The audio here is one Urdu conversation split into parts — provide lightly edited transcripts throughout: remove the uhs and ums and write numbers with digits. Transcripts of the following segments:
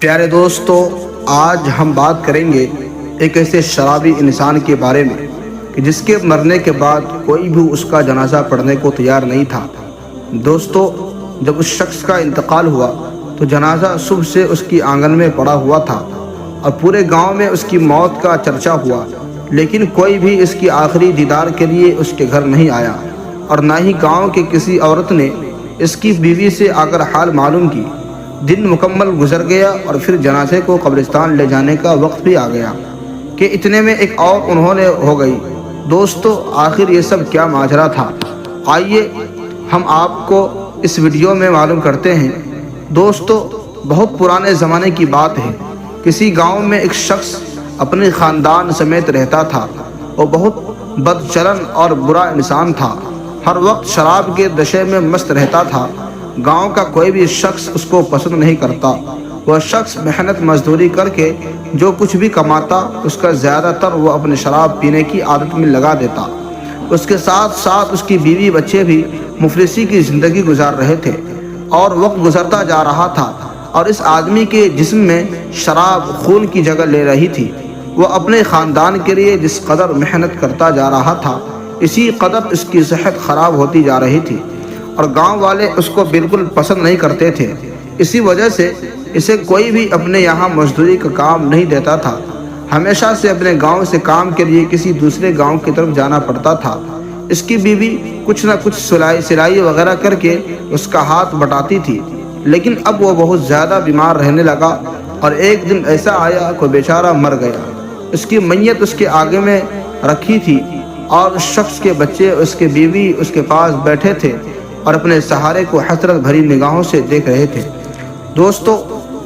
پیارے دوستو، آج ہم بات کریں گے ایک ایسے شرابی انسان کے بارے میں کہ جس کے مرنے کے بعد کوئی بھی اس کا جنازہ پڑھنے کو تیار نہیں تھا۔ دوستو، جب اس شخص کا انتقال ہوا تو جنازہ صبح سے اس کی آنگن میں پڑا ہوا تھا اور پورے گاؤں میں اس کی موت کا چرچا ہوا، لیکن کوئی بھی اس کی آخری دیدار کے لیے اس کے گھر نہیں آیا اور نہ ہی گاؤں کے کسی عورت نے اس کی بیوی سے آ کر حال معلوم کی۔ دن مکمل گزر گیا اور پھر جنازے کو قبرستان لے جانے کا وقت بھی آ گیا کہ اتنے میں ایک اور انہوں نے ہو گئی۔ دوستو، آخر یہ سب کیا ماجرا تھا؟ آئیے ہم آپ کو اس ویڈیو میں معلوم کرتے ہیں۔ دوستو، بہت پرانے زمانے کی بات ہے۔ کسی گاؤں میں ایک شخص اپنے خاندان سمیت رہتا تھا۔ وہ بہت بدچلن اور برا انسان تھا، ہر وقت شراب کے نشے میں مست رہتا تھا۔ گاؤں کا کوئی بھی شخص اس کو پسند نہیں کرتا۔ وہ شخص محنت مزدوری کر کے جو کچھ بھی کماتا، اس کا زیادہ تر وہ اپنے شراب پینے کی عادت میں لگا دیتا۔ اس کے ساتھ ساتھ اس کی بیوی بچے بھی مفلسی کی زندگی گزار رہے تھے اور وقت گزرتا جا رہا تھا اور اس آدمی کے جسم میں شراب خون کی جگہ لے رہی تھی۔ وہ اپنے خاندان کے لیے جس قدر محنت کرتا جا رہا تھا، اسی قدر اس کی صحت خراب ہوتی جا رہی تھی اور گاؤں والے اس کو بالکل پسند نہیں کرتے تھے۔ اسی وجہ سے اسے کوئی بھی اپنے یہاں مزدوری کا کام نہیں دیتا تھا۔ ہمیشہ سے اپنے گاؤں سے کام کے لیے کسی دوسرے گاؤں کی طرف جانا پڑتا تھا۔ اس کی بیوی کچھ نہ کچھ سلائی وغیرہ کر کے اس کا ہاتھ بٹاتی تھی، لیکن اب وہ بہت زیادہ بیمار رہنے لگا اور ایک دن ایسا آیا کہ بیچارہ مر گیا۔ اس کی میت اس کے آگے میں رکھی تھی اور اس شخص کے بچے، اس کے بیوی اس کے پاس بیٹھے تھے اور اپنے سہارے کو حسرت بھری نگاہوں سے دیکھ رہے تھے۔ دوستو،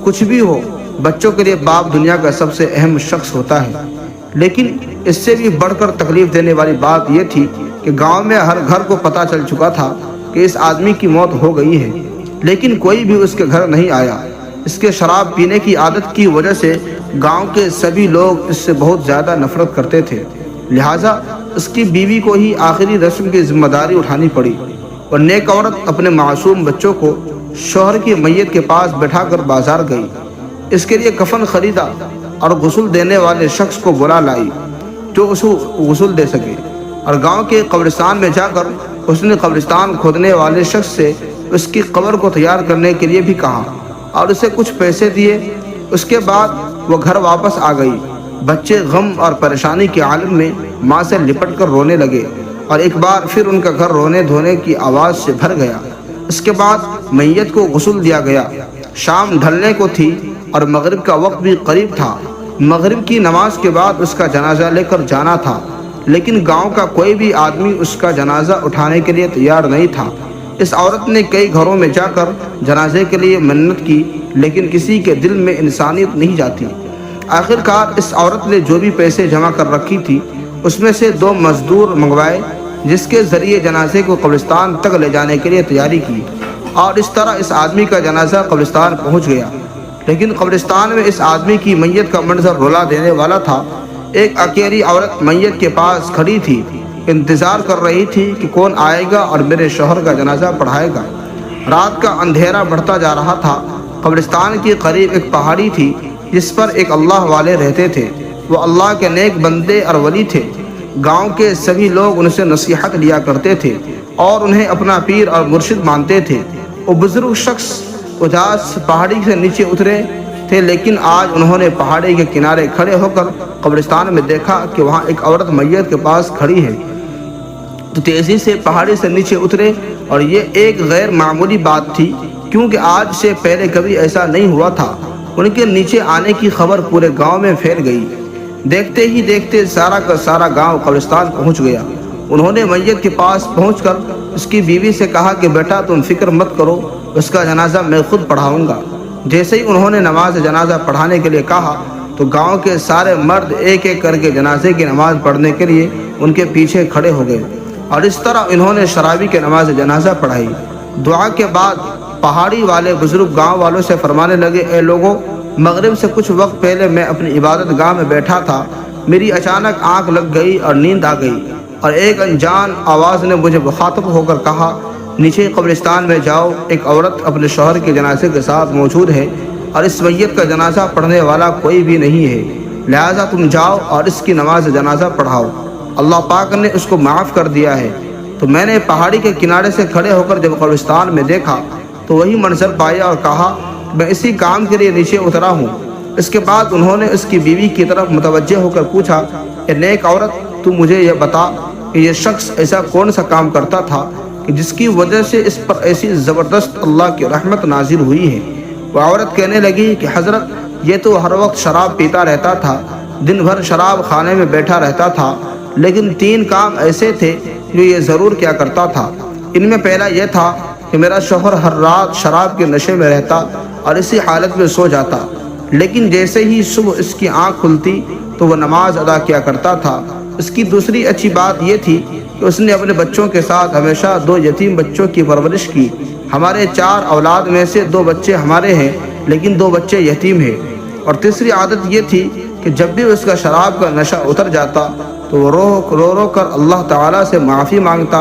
کچھ بھی ہو، بچوں کے لیے باپ دنیا کا سب سے اہم شخص ہوتا ہے، لیکن اس سے بھی بڑھ کر تکلیف دینے والی بات یہ تھی کہ گاؤں میں ہر گھر کو پتہ چل چکا تھا کہ اس آدمی کی موت ہو گئی ہے، لیکن کوئی بھی اس کے گھر نہیں آیا۔ اس کے شراب پینے کی عادت کی وجہ سے گاؤں کے سبھی لوگ اس سے بہت زیادہ نفرت کرتے تھے، لہٰذا اس کی بیوی کو ہی آخری رسم کی ذمہ داری اٹھانی پڑی۔ اور نیک عورت اپنے معصوم بچوں کو شوہر کی میت کے پاس بٹھا کر بازار گئی، اس کے لیے کفن خریدا اور غسل دینے والے شخص کو بلا لائی جو اسے غسل دے سکے، اور گاؤں کے قبرستان میں جا کر اس نے قبرستان کھودنے والے شخص سے اس کی قبر کو تیار کرنے کے لیے بھی کہا اور اسے کچھ پیسے دیے۔ اس کے بعد وہ گھر واپس آ گئی۔ بچے غم اور پریشانی کے عالم میں ماں سے لپٹ کر رونے لگے اور ایک بار پھر ان کا گھر رونے دھونے کی آواز سے بھر گیا۔ اس کے بعد میت کو غسل دیا گیا۔ شام ڈھلنے کو تھی اور مغرب کا وقت بھی قریب تھا۔ مغرب کی نماز کے بعد اس کا جنازہ لے کر جانا تھا، لیکن گاؤں کا کوئی بھی آدمی اس کا جنازہ اٹھانے کے لیے تیار نہیں تھا۔ اس عورت نے کئی گھروں میں جا کر جنازے کے لیے منت کی، لیکن کسی کے دل میں انسانیت نہیں جاتی۔ آخرکار اس عورت نے جو بھی پیسے جمع کر رکھی تھی، اس میں سے 2 مزدور منگوائے جس کے ذریعے جنازے کو قبرستان تک لے جانے کے لیے تیاری کی، اور اس طرح اس آدمی کا جنازہ قبرستان پہنچ گیا۔ لیکن قبرستان میں اس آدمی کی میت کا منظر رلا دینے والا تھا۔ ایک اکیلی عورت میت کے پاس کھڑی تھی، انتظار کر رہی تھی کہ کون آئے گا اور میرے شوہر کا جنازہ پڑھائے گا۔ رات کا اندھیرا بڑھتا جا رہا تھا۔ قبرستان کے قریب ایک پہاڑی تھی جس پر ایک اللہ والے رہتے تھے۔ وہ اللہ کے نیک بندے اور ولی تھے۔ گاؤں کے سبھی لوگ ان سے نصیحت لیا کرتے تھے اور انہیں اپنا پیر اور مرشد مانتے تھے۔ وہ بزرگ شخص اداس پہاڑی سے نیچے اترے تھے، لیکن آج انہوں نے پہاڑی کے کنارے کھڑے ہو کر قبرستان میں دیکھا کہ وہاں ایک عورت میت کے پاس کھڑی ہے، تو تیزی سے پہاڑی سے نیچے اترے۔ اور یہ ایک غیر معمولی بات تھی، کیونکہ آج سے پہلے کبھی ایسا نہیں ہوا تھا۔ ان کے نیچے آنے کی خبر پورے گاؤں میں پھیل گئی۔ دیکھتے ہی دیکھتے سارا کا سارا گاؤں قبرستان پہنچ گیا۔ انہوں نے میت کے پاس پہنچ کر اس کی بیوی سے کہا کہ بیٹا تم فکر مت کرو، اس کا جنازہ میں خود پڑھاؤں گا۔ جیسے ہی انہوں نے نماز جنازہ پڑھانے کے لیے کہا تو گاؤں کے سارے مرد ایک ایک کر کے جنازے کی نماز پڑھنے کے لیے ان کے پیچھے کھڑے ہو گئے، اور اس طرح انہوں نے شرابی کی نماز جنازہ پڑھائی۔ دعا کے بعد پہاڑی والے بزرگ گاؤں والوں سے فرمانے لگے، اے لوگوں، مغرب سے کچھ وقت پہلے میں اپنی عبادت گاہ میں بیٹھا تھا، میری اچانک آنکھ لگ گئی اور نیند آ گئی، اور ایک انجان آواز نے مجھے مخاطب ہو کر کہا، نیچے قبرستان میں جاؤ، ایک عورت اپنے شوہر کے جنازے کے ساتھ موجود ہے، اور اس میت کا جنازہ پڑھنے والا کوئی بھی نہیں ہے، لہٰذا تم جاؤ اور اس کی نماز جنازہ پڑھاؤ۔ اللہ پاک نے اس کو معاف کر دیا ہے۔ تو میں نے پہاڑی کے کنارے سے کھڑے ہو کر جب قبرستان میں دیکھا تو وہی منظر پایا اور کہا میں اسی کام کے لیے نیچے اترا ہوں۔ اس کے بعد انہوں نے اس کی بیوی کی طرف متوجہ ہو کر پوچھا، اے نیک عورت، تو مجھے یہ بتا کہ یہ شخص ایسا کون سا کام کرتا تھا کہ جس کی وجہ سے اس پر ایسی زبردست اللہ کی رحمت نازل ہوئی ہے؟ وہ عورت کہنے لگی کہ حضرت یہ تو ہر وقت شراب پیتا رہتا تھا، دن بھر شراب خانے میں بیٹھا رہتا تھا، لیکن 3 کام ایسے تھے جو یہ ضرور کیا کرتا تھا۔ ان میں پہلا یہ تھا کہ میرا شوہر ہر رات شراب کے نشے میں رہتا اور اسی حالت میں سو جاتا، لیکن جیسے ہی صبح اس کی آنکھ کھلتی تو وہ نماز ادا کیا کرتا تھا۔ اس کی دوسری اچھی بات یہ تھی کہ اس نے اپنے بچوں کے ساتھ ہمیشہ 2 یتیم بچوں کی پرورش کی۔ ہمارے 4 اولاد میں سے 2 بچے ہمارے ہیں، لیکن 2 بچے یتیم ہیں۔ اور تیسری عادت یہ تھی کہ جب بھی اس کا شراب کا نشہ اتر جاتا تو وہ رو رو کر اللہ تعالیٰ سے معافی مانگتا۔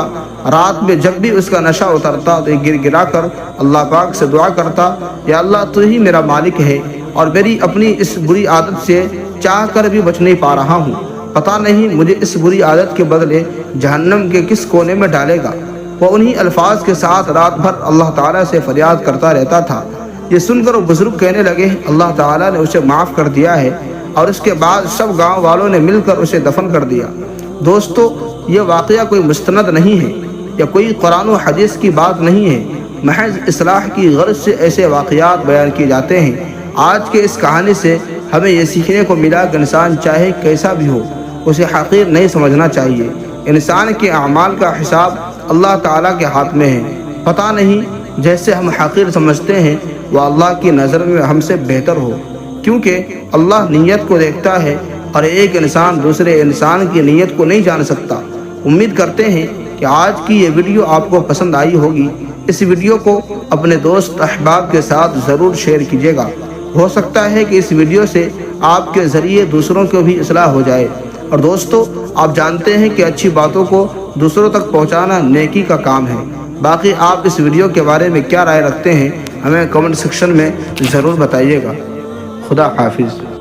رات میں جب بھی اس کا نشہ اترتا تو گر گرا کر اللہ پاک سے دعا کرتا، یا اللہ تو ہی میرا مالک ہے اور میری اپنی اس بری عادت سے چاہ کر بھی بچ نہیں پا رہا ہوں، پتہ نہیں مجھے اس بری عادت کے بدلے جہنم کے کس کونے میں ڈالے گا۔ وہ انہی الفاظ کے ساتھ رات بھر اللہ تعالیٰ سے فریاد کرتا رہتا تھا۔ یہ سن کر وہ بزرگ کہنے لگے اللہ تعالیٰ نے اسے معاف کر دیا ہے، اور اس کے بعد سب گاؤں والوں نے مل کر اسے دفن کر دیا۔ دوستو، یہ واقعہ کوئی مستند نہیں ہے یا کوئی قرآن و حدیث کی بات نہیں ہے، محض اصلاح کی غرض سے ایسے واقعات بیان کیے جاتے ہیں۔ آج کے اس کہانی سے ہمیں یہ سیکھنے کو ملا کہ انسان چاہے کیسا بھی ہو اسے حقیر نہیں سمجھنا چاہیے۔ انسان کے اعمال کا حساب اللہ تعالیٰ کے ہاتھ میں ہے۔ پتہ نہیں جیسے ہم حقیر سمجھتے ہیں وہ اللہ کی نظر میں ہم سے بہتر ہو، کیونکہ اللہ نیت کو دیکھتا ہے اور ایک انسان دوسرے انسان کی نیت کو نہیں جان سکتا۔ امید کرتے ہیں کہ آج کی یہ ویڈیو آپ کو پسند آئی ہوگی۔ اس ویڈیو کو اپنے دوست احباب کے ساتھ ضرور شیئر کیجیے گا۔ ہو سکتا ہے کہ اس ویڈیو سے آپ کے ذریعے دوسروں کو بھی اصلاح ہو جائے۔ اور دوستو، آپ جانتے ہیں کہ اچھی باتوں کو دوسروں تک پہنچانا نیکی کا کام ہے۔ باقی آپ اس ویڈیو کے بارے میں کیا رائے رکھتے ہیں ہمیں کمنٹ سیکشن میں ضرور بتائیے گا۔ خدا حافظ۔